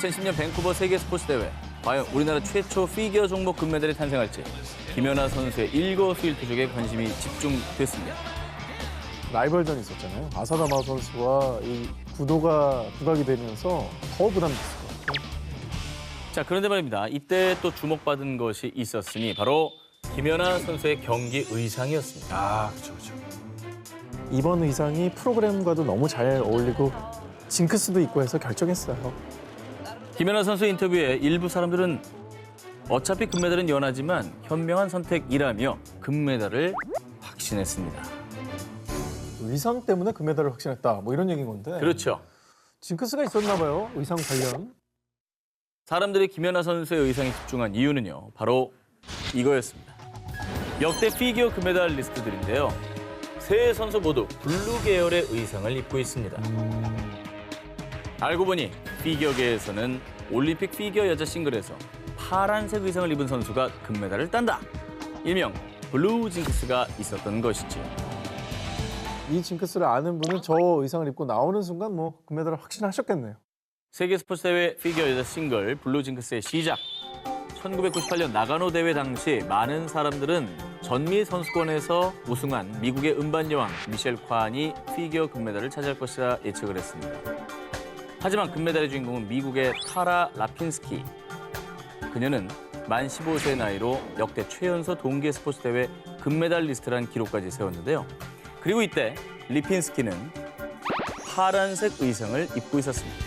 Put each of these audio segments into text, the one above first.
2010년 밴쿠버 세계 스포츠 대회. 과연 우리나라 최초 피겨 종목 금메달이 탄생할지 김연아 선수의 일거수일투족에 관심이 집중됐습니다. 라이벌전이 있었잖아요. 아사다마 선수와 이 구도가 부각이 되면서 더 부담됐을 것 같아요. 자, 그런데 말입니다. 이때 또 주목받은 것이 있었으니 바로 김연아 선수의 경기 의상이었습니다. 아, 그렇죠. 이번 의상이 프로그램과도 너무 잘 어울리고 징크스도 있고 해서 결정했어요. 김연아 선수 인터뷰에 일부 사람들은 어차피 금메달은 연하지만 현명한 선택이라며 금메달을 확신했습니다. 의상 때문에 금메달을 확신했다. 뭐 이런 얘기인 건데. 그렇죠. 징크스가 있었나 봐요. 의상 관련. 사람들이 김연아 선수의 의상에 집중한 이유는요. 바로 이거였습니다. 역대 피겨 금메달 리스트들인데요. 세 선수 모두 블루 계열의 의상을 입고 있습니다. 알고 보니 피겨계에서는 올림픽 피겨 여자 싱글에서 파란색 의상을 입은 선수가 금메달을 딴다. 일명 블루 징크스가 있었던 것이죠. 이 징크스를 아는 분은 저 의상을 입고 나오는 순간 뭐 금메달을 확신하셨겠네요. 세계 스포츠 대회 피겨 여자 싱글 블루 징크스의 시작. 1998년 나가노 대회 당시 많은 사람들은 전미 선수권에서 우승한 미국의 음반 여왕 미셸 콴이 피겨 금메달을 차지할 것이라 예측을 했습니다. 하지만 금메달의 주인공은 미국의 타라 라핀스키. 그녀는 만 15세의 나이로 역대 최연소 동계 스포츠 대회 금메달 리스트라는 기록까지 세웠는데요. 그리고 이때 리핀스키는 파란색 의상을 입고 있었습니다.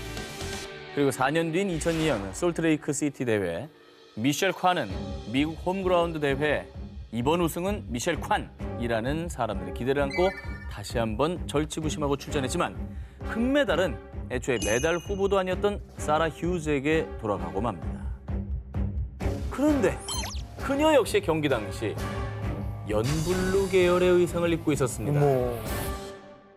그리고 4년 뒤인 2002년 솔트레이크 시티 대회 미셸 콴은 미국 홈그라운드 대회 이번 우승은 미셸 콴이라는 사람들의 기대를 안고 다시 한번 절치부심하고 출전했지만 금메달은 애초에 메달 후보도 아니었던 사라 휴즈에게 돌아가고 맙니다. 그런데 그녀 역시 경기 당시 연블루 계열의 의상을 입고 있었습니다.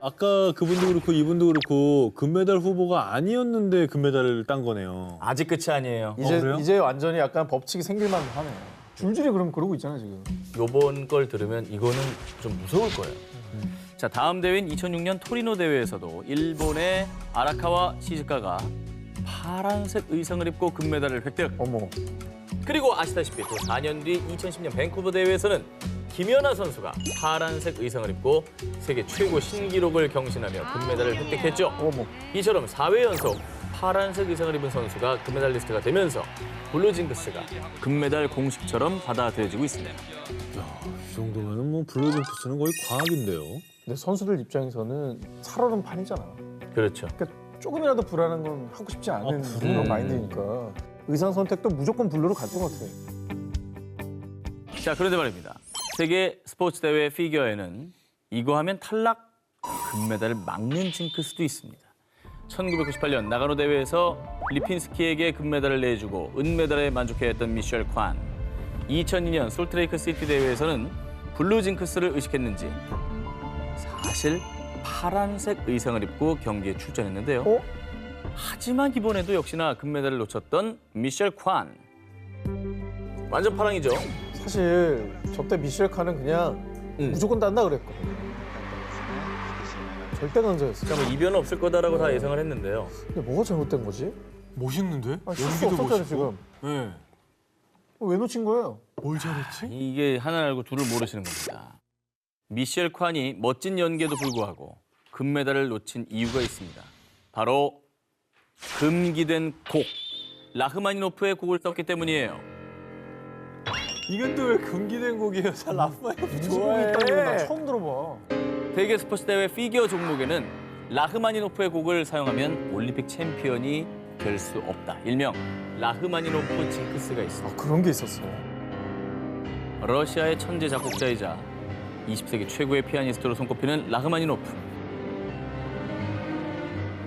아까 그분도 그렇고 이분도 그렇고 금메달 후보가 아니었는데 금메달을 딴 거네요. 아직 끝이 아니에요. 그래요? 이제 완전히 약간 법칙이 생길만 하네요. 줄줄이 그럼 그러고 있잖아요, 지금. 요번 걸 들으면 이거는 좀 무서울 거예요. 자, 다음 대회인 2006년 토리노 대회에서도 일본의 아라카와 시즈카가 파란색 의상을 입고 금메달을 획득. 어머. 그리고 아시다시피 또 4년 뒤 2010년 밴쿠버 대회에서는 김연아 선수가 파란색 의상을 입고 세계 최고 신기록을 경신하며 금메달을 획득했죠. 어머. 이처럼 4회 연속 파란색 의상을 입은 선수가 금메달리스트가 되면서 블루 징크스가 금메달 공식처럼 받아들여지고 있습니다. 이 정도면은 뭐 블루징크스는 거의 과학인데요. 근데 선수들 입장에서는 살얼음 판이잖아. 그렇죠. 그러니까 조금이라도 불안한 건 하고 싶지 않은 그런 마인드니까. 의상 선택도 무조건 블루로 갈 것 같아. 자, 그런데 말입니다. 세계 스포츠 대회 피겨에는 이거 하면 탈락, 금메달을 막는 징크스도 있습니다. 1998년 나가노 대회에서 리핀스키에게 금메달을 내주고 은메달에 만족해했던 미셸 콴. 2002년 솔트레이크 시티 대회에서는 블루 징크스를 의식했는지 사실 파란색 의상을 입고 경기에 출전했는데요. 하지만 이번에도 역시나 금메달을 놓쳤던 미셸 콴. 완전 파랑이죠. 사실 저때 미셸 칸은 그냥 무조건 딴다 그랬거든. 절대 강자였어. 뭐 이변은 없을 거다라고 다 예상을 했는데요. 근데 뭐가 잘못된 거지? 멋있는데? 실수 없었잖아 지금. 네. 왜 놓친 거예요? 뭘 잘했지? 이게 하나 알고 둘을 모르시는 겁니다. 미셸 콴이 멋진 연기에도 불구하고 금메달을 놓친 이유가 있습니다. 바로 금기된 곡, 라흐마니노프의 곡을 썼기 때문이에요. 이건 또 왜 금기된 곡이에요? 잘 라프마니노프 인지곡이 있다는 거 나 처음 들어봐. 세계 스포츠 대회 피겨 종목에는 라흐마니노프의 곡을 사용하면 올림픽 챔피언이 될 수 없다. 일명 라흐마니노프 징크스가 있습니다. 그런 게 있었어. 러시아의 천재 작곡자이자 20세기 최고의 피아니스트로 손꼽히는 라흐마니노프.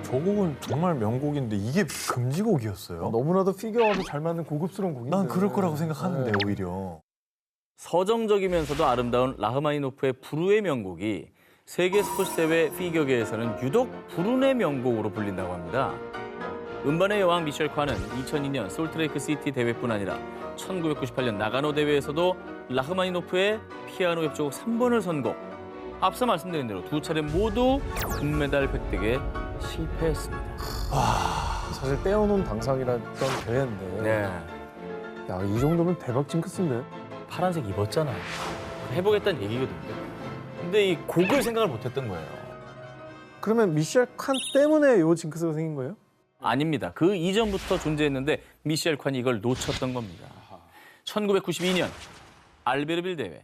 저 곡은 정말 명곡인데 이게 금지곡이었어요? 너무나도 피겨와도 잘 맞는 고급스러운 곡인데. 난 그럴 거라고 생각하는데 네. 오히려. 서정적이면서도 아름다운 라흐마니노프의 불후의 명곡이 세계 스포츠 대회 피겨계에서는 유독 불운의 명곡으로 불린다고 합니다. 음반의 여왕 미셸 콴은 2002년 솔트레이크 시티 대회뿐 아니라 1998년 나가노 대회에서도 라흐마니노프의 피아노 협주곡 3번을 선곡. 앞서 말씀드린 대로 두 차례 모두 금메달 획득에 실패했습니다. 사실 떼어놓은 당상이랬던 대회인데 네. 야, 이 정도면 대박 징크스인데. 파란색 입었잖아. 해보겠다는 얘기거든요. 근데 이 곡을 생각을 못했던 거예요. 그러면 미셸 칸 때문에 요 징크스가 생긴 거예요? 아닙니다. 그 이전부터 존재했는데 미셸 칸이 이걸 놓쳤던 겁니다. 1992년 알베르빌 대회.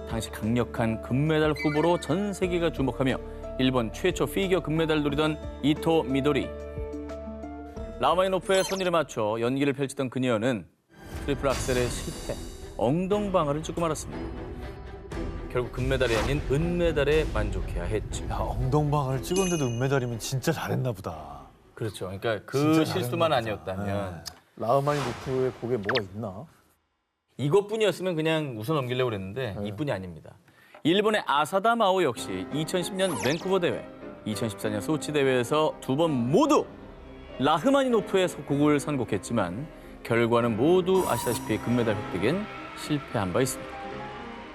당시 강력한 금메달 후보로 전 세계가 주목하며 일본 최초 피겨 금메달을 노리던 이토 미도리. 라마니노프의 손일에 맞춰 연기를 펼치던 그녀는 트리플 악셀의 실패, 엉덩방아를 찍고 말았습니다. 결국 금메달이 아닌 은메달에 만족해야 했죠. 야, 엉덩방아를 찍었는데도 은메달이면 진짜 잘했나 보다. 그렇죠. 그러니까 그 진짜 실수만 잘했나 아니었다면 라흐마니노프의 곡에 뭐가 있나? 이것뿐이었으면 그냥 웃어 넘기려고 그랬는데 이뿐이 아닙니다. 일본의 아사다 마오 역시 2010년 밴쿠버 대회, 2014년 소치 대회에서 두 번 모두 라흐마니노프의 곡을 선곡했지만 결과는 모두 아시다시피 금메달 획득엔 실패한 바 있습니다.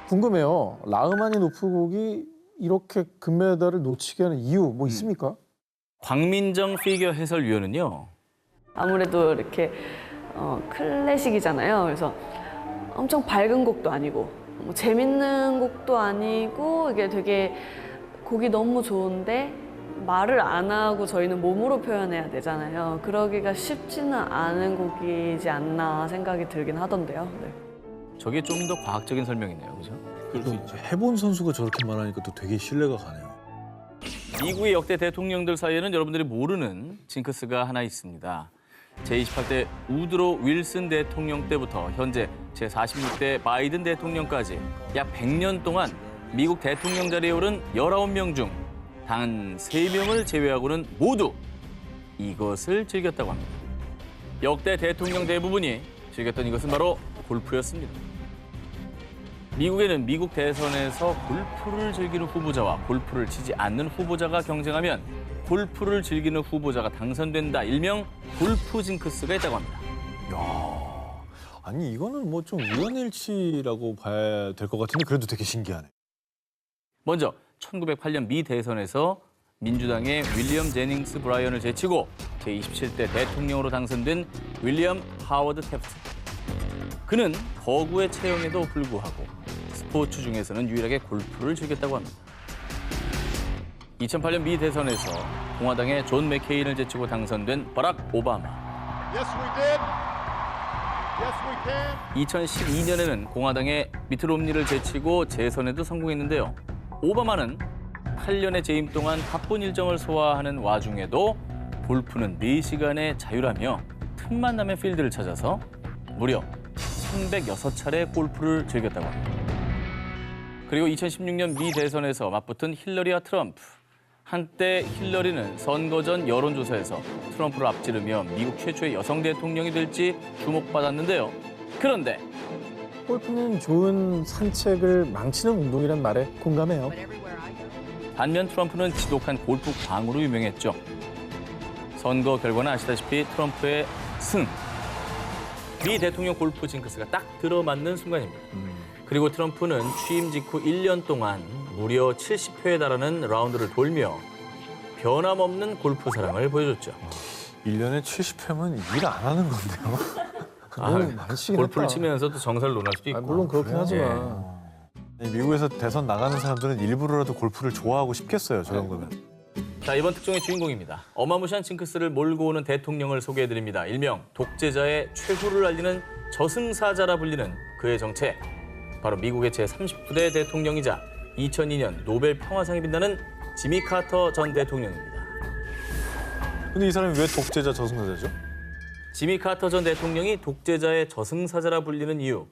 궁금해요. 라흐마니노프 곡이 이렇게 금메달을 놓치게 하는 이유 뭐 있습니까? 광민정 피겨 해설위원은요. 아무래도 이렇게 클래식이잖아요. 그래서 엄청 밝은 곡도 아니고 뭐 재밌는 곡도 아니고 이게 되게 곡이 너무 좋은데 말을 안 하고 저희는 몸으로 표현해야 되잖아요. 그러기가 쉽지는 않은 곡이지 않나 생각이 들긴 하던데요. 네. 저게 좀 더 과학적인 설명이네요. 그죠? 또 해본 선수가 저렇게 말하니까 또 되게 신뢰가 가네요. 미국의 역대 대통령들 사이에는 여러분들이 모르는 징크스가 하나 있습니다. 제28대 우드로 윌슨 대통령 때부터 현재 제46대 바이든 대통령까지 약 100년 동안 미국 대통령 자리에 오른 19명 중 단 3명을 제외하고는 모두 이것을 즐겼다고 합니다. 역대 대통령 대부분이 즐겼던 이것은 바로 골프였습니다. 미국에는 미국 대선에서 골프를 즐기는 후보자와 골프를 치지 않는 후보자가 경쟁하면 골프를 즐기는 후보자가 당선된다. 일명 골프 징크스가 있다고 합니다. 야, 아니 이거는 뭐 좀 우연일치라고 봐야 될 것 같은데 그래도 되게 신기하네. 먼저 1908년 미 대선에서 민주당의 윌리엄 제닝스 브라이언을 제치고 제27대 대통령으로 당선된 윌리엄 하워드 태프트. 그는 거구의 체형에도 불구하고 스포츠 중에서는 유일하게 골프를 즐겼다고 합니다. 2008년 미 대선에서 공화당의 존 맥케인을 제치고 당선된 버락 오바마. Yes, we did. Yes, we can. 2012년에는 공화당의 미트 롬니를 제치고 재선에도 성공했는데요. 오바마는 8년의 재임 동안 바쁜 일정을 소화하는 와중에도 골프는 4시간의 자유라며 틈만 나면 필드를 찾아서 무려 306차례 골프를 즐겼다고 합니다. 그리고 2016년 미 대선에서 맞붙은 힐러리와 트럼프. 한때 힐러리는 선거 전 여론조사에서 트럼프를 앞지르며 미국 최초의 여성 대통령이 될지 주목받았는데요. 그런데 골프는 좋은 산책을 망치는 운동이란 말에 공감해요. 반면 트럼프는 지독한 골프 광으로 유명했죠. 선거 결과는 아시다시피 트럼프의 승. 미 대통령 골프 징크스가 딱 들어맞는 순간입니다. 그리고 트럼프는 취임 직후 1년 동안 무려 70회에 달하는 라운드를 돌며 변함없는 골프 사랑을 보여줬죠. 1년에 70회면 일 안 하는 건데요. 너무 많이 골프를 치면서도 정사를 논할 수도 있고. 물론 그렇긴 그래요? 하지만 미국에서 대선 나가는 사람들은 일부러라도 골프를 좋아하고 싶겠어요. 저 정도면. 자, 이번 특종의 주인공입니다. 어마무시한 징크스를 몰고 오는 대통령을 소개해드립니다. 일명 독재자의 최후를 알리는 저승사자라 불리는 그의 정체. 바로 미국의 제39대 대통령이자 2002년 노벨 평화상이 빛나는 지미 카터 전 대통령입니다. 근데 이 사람이 왜 독재자 저승사자죠? 지미 카터 전 대통령이 독재자의 저승사자라 불리는 이유.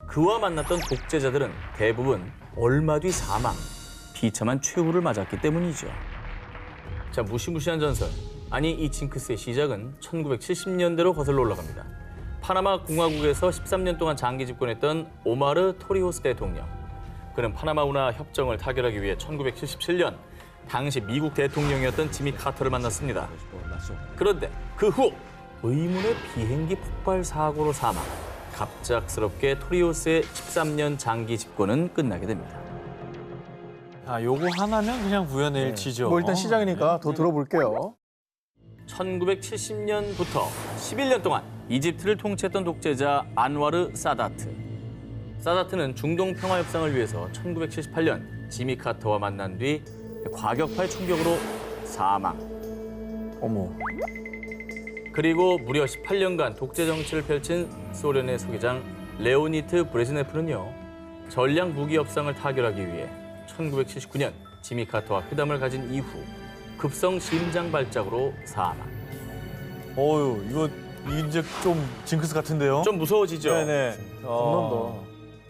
그와 만났던 독재자들은 대부분 얼마 뒤 사망, 비참한 최후를 맞았기 때문이죠. 자, 무시무시한 전설. 아니, 이 징크스의 시작은 1970년대로 거슬러 올라갑니다. 파나마 공화국에서 13년 동안 장기 집권했던 오마르 토리호스 대통령. 그는 파나마 운하 협정을 타결하기 위해 1977년 당시 미국 대통령이었던 지미 카터를 만났습니다. 그런데 그 후 의문의 비행기 폭발 사고로 사망. 갑작스럽게 토리호스의 13년 장기 집권은 끝나게 됩니다. 아, 요거 하나면 그냥 우연의 일치죠. 뭐 일단 시작이니까 더 들어볼게요. 1970년부터 11년 동안 이집트를 통치했던 독재자 안와르 사다트. 사다트는 중동 평화 협상을 위해서 1978년 지미 카터와 만난 뒤 과격파의 충격으로 사망. 어머. 그리고 무려 18년간 독재 정치를 펼친 소련의 서기장 레오니트 브레즈네프는요. 전략 무기 협상을 타결하기 위해 1979년 지미 카터와 회담을 가진 이후 급성 심장 발작으로 사망. 어유 이거 이제 좀 징크스 같은데요? 좀 무서워지죠? 네네. 겁난다.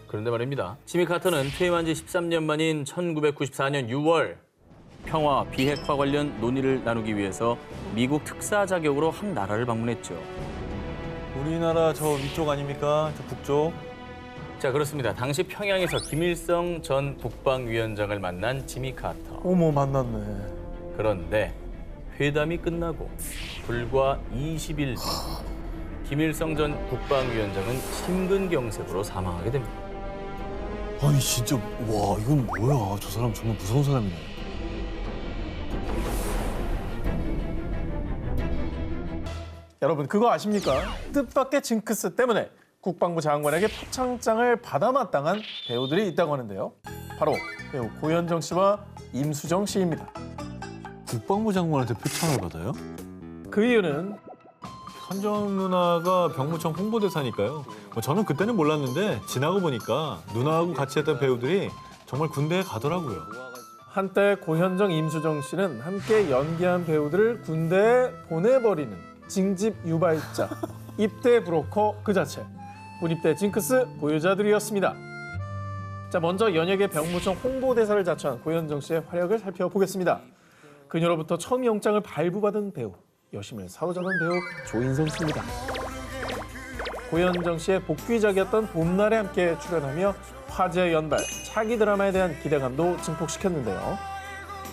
그런데 말입니다. 지미 카터는 퇴임한 지 13년 만인 1994년 6월 평화 비핵화 관련 논의를 나누기 위해서 미국 특사 자격으로 한 나라를 방문했죠. 우리나라 저 위쪽 아닙니까? 저 북쪽. 자, 그렇습니다. 당시 평양에서 김일성 전 국방위원장을 만난 지미 카터. 어머, 만났네. 그런데 회담이 끝나고 불과 20일 뒤 김일성 전 국방위원장은 심근경색으로 사망하게 됩니다. 아니 진짜 와 이건 뭐야? 저 사람 정말 무서운 사람이네. 여러분 그거 아십니까? 뜻밖의 징크스 때문에 국방부 장관에게 표창장을 받아마땅한 배우들이 있다고 하는데요. 바로 배우 고현정 씨와 임수정 씨입니다. 국방부 장관한테 표창을 받아요? 그 이유는 선정 누나가 병무청 홍보대사니까요. 뭐 저는 그때는 몰랐는데 지나고 보니까 누나하고 같이 했던 배우들이 정말 군대에 가더라고요. 한때 고현정, 임수정 씨는 함께 연기한 배우들을 군대에 보내버리는 징집 유발자, 입대 브로커 그 자체. 군입대 징크스 보유자들이었습니다. 자, 먼저 연예계 병무청 홍보대사를 자처한 고현정 씨의 활약을 살펴보겠습니다. 그녀로부터 처음 영장을 발부받은 배우, 여심을 사로잡은 배우 조인성 씨입니다. 고현정 씨의 복귀작이었던 봄날에 함께 출연하며 화제 연발, 차기 드라마에 대한 기대감도 증폭시켰는데요.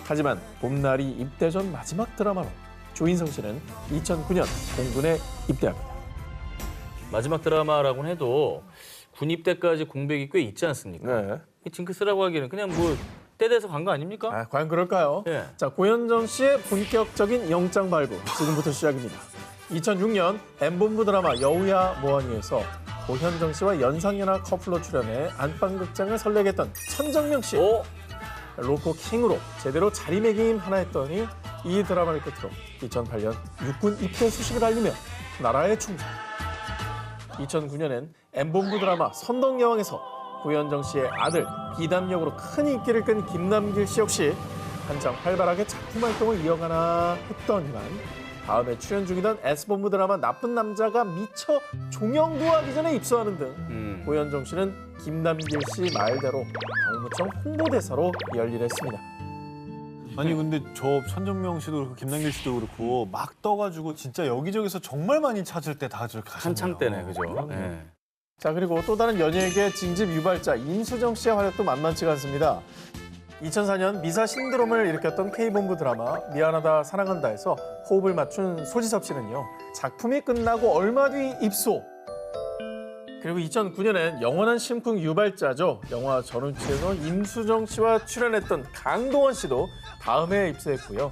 하지만 봄날이 입대 전 마지막 드라마로 조인성 씨는 2009년 공군에 입대합니다. 마지막 드라마라고는 해도 군 입대까지 공백이 꽤 있지 않습니까? 네. 이 징크스라고 하기에는 그냥 뭐 떼대서 간 거 아닙니까? 아, 과연 그럴까요? 예. 자, 고현정 씨의 본격적인 영장 발부 지금부터 시작입니다. 2006년 M본부 드라마 여우야 뭐하니에서 고현정 씨와 연상연하 커플로 출연해 안방극장을 설레게 했던 천정명 씨. 오! 로코 킹으로 제대로 자리매김 하나 했더니 이 드라마를 끝으로 2008년 육군 입대 소식을 알리며 나라의 충성. 2009년엔 M본부 드라마 선덕여왕에서 고현정 씨의 아들 비담 역으로 큰 인기를 끈 김남길 씨 역시 한창 활발하게 작품 활동을 이어가나 했더니만 다음에 출연 중이던 S본부 드라마 나쁜 남자가 미처 종영도 하기 전에 입소하는 등 고현정 씨는 김남길 씨 말대로 병무청 홍보대사로 열일했습니다. 아니 근데 저 천정명 씨도 그렇고 김남길 씨도 그렇고 막 떠가지고 진짜 여기저기서 정말 많이 찾을 때 다 저렇게 가셨네요. 한창 때네, 그죠? 예. 자, 그리고 또 다른 연예계 징집 유발자 임수정 씨의 활약도 만만치가 않습니다. 2004년 미사 신드롬을 일으켰던 K본부 드라마 미안하다 사랑한다에서 호흡을 맞춘 소지섭 씨는요. 작품이 끝나고 얼마 뒤 입소. 그리고 2009년엔 영원한 심쿵 유발자죠. 영화 전우치에서 임수정 씨와 출연했던 강동원 씨도 다음해 입소했고요.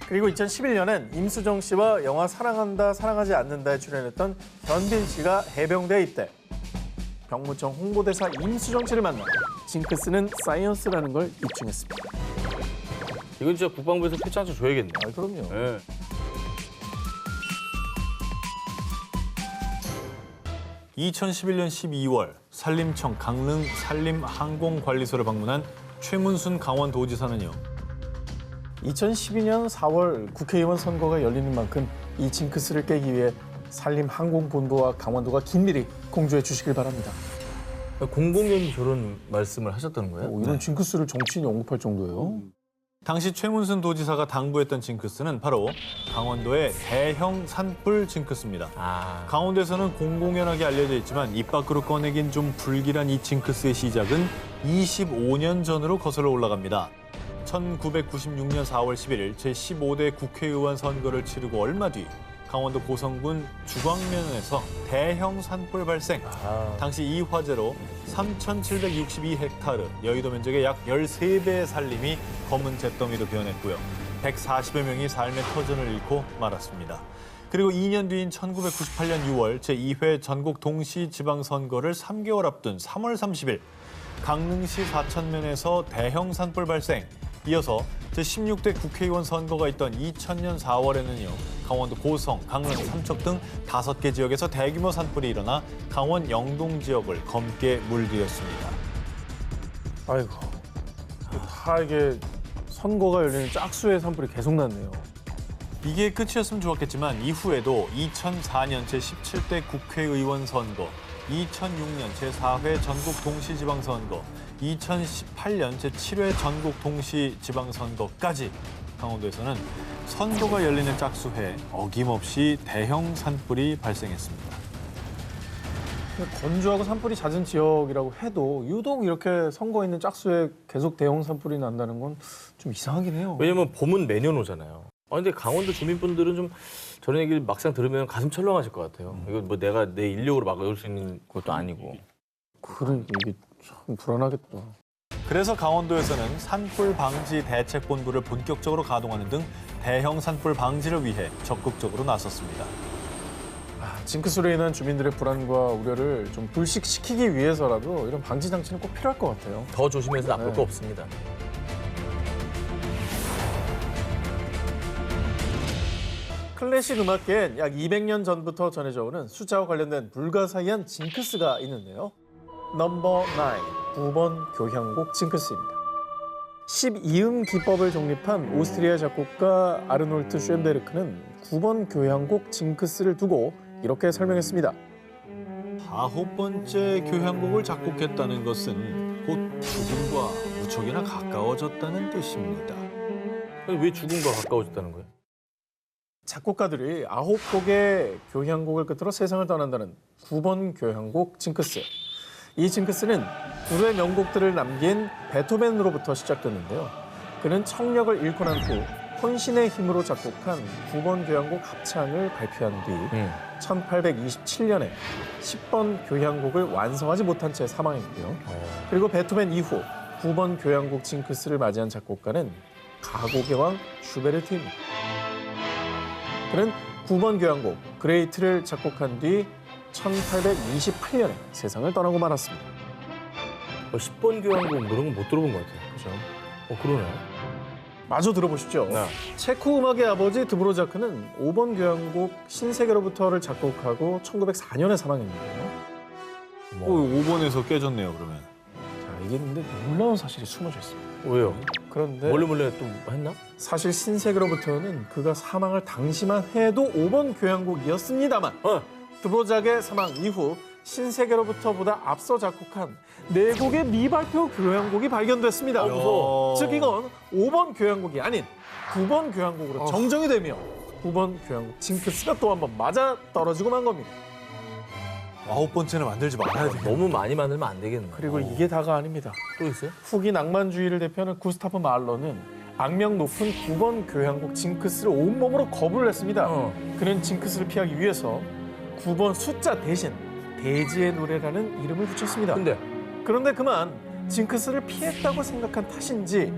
그리고 2011년엔 임수정 씨와 영화 사랑한다 사랑하지 않는다에 출연했던 현빈 씨가 해병대에 입대. 병무청 홍보대사 임수정 씨를 만나 징크스는 사이언스라는 걸 입증했습니다. 이건 진짜 국방부에서 표창장 줘야겠네. 아, 그럼요. 예. (2011년 12월) 산림청 강릉 산림항공관리소를 방문한 최문순 강원도지사는요. 2012년 4월 국회의원 선거가 열리는 만큼 이 징크스를 깨기 위해 산림항공본부와 강원도가 긴밀히 공조해 주시길 바랍니다. 공공연히 저런 말씀을 하셨다는 거예요? 이런 징크스를 정치인이 언급할 정도예요. 당시 최문순 도지사가 당부했던 징크스는 바로 강원도의 대형 산불 징크스입니다. 아, 강원도에서는 공공연하게 알려져 있지만 입 밖으로 꺼내긴 좀 불길한 이 징크스의 시작은 25년 전으로 거슬러 올라갑니다. 1996년 4월 11일 제15대 국회의원 선거를 치르고 얼마 뒤 강원도 고성군 주광면에서 대형 산불 발생. 당시 이 화재로 3,762헥타르, 여의도 면적의 약 13배의 산림이 검은 잿더미로 변했고요. 140여 명이 삶의 터전을 잃고 말았습니다. 그리고 2년 뒤인 1998년 6월 제2회 전국 동시지방선거를 3개월 앞둔 3월 30일 강릉시 사천면에서 대형 산불 발생. 이어서 제16대 국회의원 선거가 있던 2000년 4월에는요. 강원도 고성, 강릉, 삼척 등 5개 지역에서 대규모 산불이 일어나 강원 영동 지역을 검게 물들였습니다. 아이고, 다 이게 선거가 열리는 짝수의 산불이 계속 났네요. 이게 끝이었으면 좋았겠지만 이후에도 2004년 제17대 국회의원 선거, 2006년 제4회 전국 동시지방선거, 2018년 제7회 전국 동시지방선거까지 강원도에서는 선거가 열리는 짝수해 어김없이 대형 산불이 발생했습니다. 건조하고 산불이 잦은 지역이라고 해도 유독 이렇게 선거 있는 짝수에 계속 대형 산불이 난다는 건 좀 이상하긴 해요. 왜냐면 봄은 매년 오잖아요. 근데 강원도 주민분들은 좀 저런 얘기를 막상 들으면 가슴 철렁하실 것 같아요. 이거 뭐 내가 내 인력으로 막을 수 있는 것도 아니고. 그러니까 이게 참 불안하겠다. 그래서 강원도에서는 산불 방지 대책본부를 본격적으로 가동하는 등 대형 산불 방지를 위해 적극적으로 나섰습니다. 징크스로 인한 주민들의 불안과 우려를 좀 불식시키기 위해서라도 이런 방지 장치는 꼭 필요할 것 같아요. 더 조심해서 나쁠 네. 거 없습니다. 클래식 음악계엔 약 200년 전부터 전해져 오는 숫자와 관련된 불가사의한 징크스가 있는데요. 넘버 9, 9번 교향곡 징크스입니다. 12음 기법을 정립한 오스트리아 작곡가 아르놀트 쉔베르크는 9번 교향곡 징크스를 두고 이렇게 설명했습니다. 9번째 교향곡을 작곡했다는 것은 곧 죽음과 무척이나 가까워졌다는 뜻입니다. 왜 죽음과 가까워졌다는 거예요? 작곡가들이 9곡의 교향곡을 끝으로 세상을 떠난다는 9번 교향곡 징크스. 이 징크스는 불후의 명곡들을 남긴 베토벤으로부터 시작됐는데요. 그는 청력을 잃고 난 후 혼신의 힘으로 작곡한 9번 교향곡 합창을 발표한 뒤 1827년에 10번 교향곡을 완성하지 못한 채 사망했고요. 그리고 베토벤 이후 9번 교향곡 징크스를 맞이한 작곡가는 가곡의 왕 슈베르트입니다. 그는 9번 교향곡 그레이트를 작곡한 뒤 1828년에 세상을 떠나고 말았습니다. 10번 교향곡 이런 건 못 들어본 것 같아요. 그죠? 그러네. 마저 들어보시죠. 체코 음악의 아버지 드보로자크는 5번 교향곡 신세계로부터를 작곡하고 1904년에 사망했는데요. 5번에서 깨졌네요, 그러면. 자, 이게 근데 놀라운 사실이 숨어져 있습니다. 왜요? 그런데 몰래 또 했나? 사실 신세계로부터는 그가 사망을 당시만 해도 5번 교향곡이었습니다만 드보로작의 사망 이후 신세계로부터보다 앞서 작곡한 4곡의 미발표 교향곡이 발견됐습니다. 무서워. 즉 이건 5번 교향곡이 아닌 9번 교향곡으로 정정이 되며 9번 교향곡 징크스가 또 한 번 맞아 떨어지고 만 겁니다. 9번째는 만들지 말아야 돼. 너무 많이 만들면 안 되겠네. 그리고 이게 다가 아닙니다. 또 있어요? 후기 낭만주의를 대표하는 구스타프 마을러는 악명 높은 9번 교향곡 징크스를 온몸으로 거부를 했습니다. 그는 징크스를 피하기 위해서 9번 숫자 대신 대지의 노래라는 이름을 붙였습니다. 그런데 그만 징크스를 피했다고 생각한 탓인지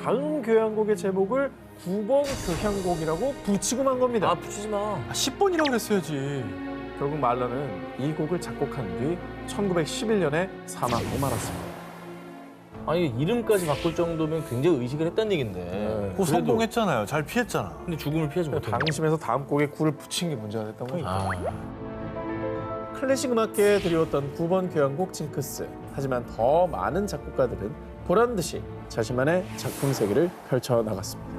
다음 교향곡의 제목을 9번 교향곡이라고 붙이고 만 겁니다. 붙이지 마. 10번이라고 그랬어야지. 결국 말러는 이 곡을 작곡한 뒤 1911년에 사망하고 말았습니다. 아니 이름까지 바꿀 정도면 굉장히 의식을 했다는 얘긴데. 그거 성공했잖아요. 잘 피했잖아. 근데 죽음을 피하지 못했네. 방심해서 다음 곡에 굴을 붙인 게 문제가 됐던 거죠. 클래식 음악계에 드리웠던 9번 교향곡 징크스. 하지만 더 많은 작곡가들은 보란 듯이 자신만의 작품 세계를 펼쳐나갔습니다.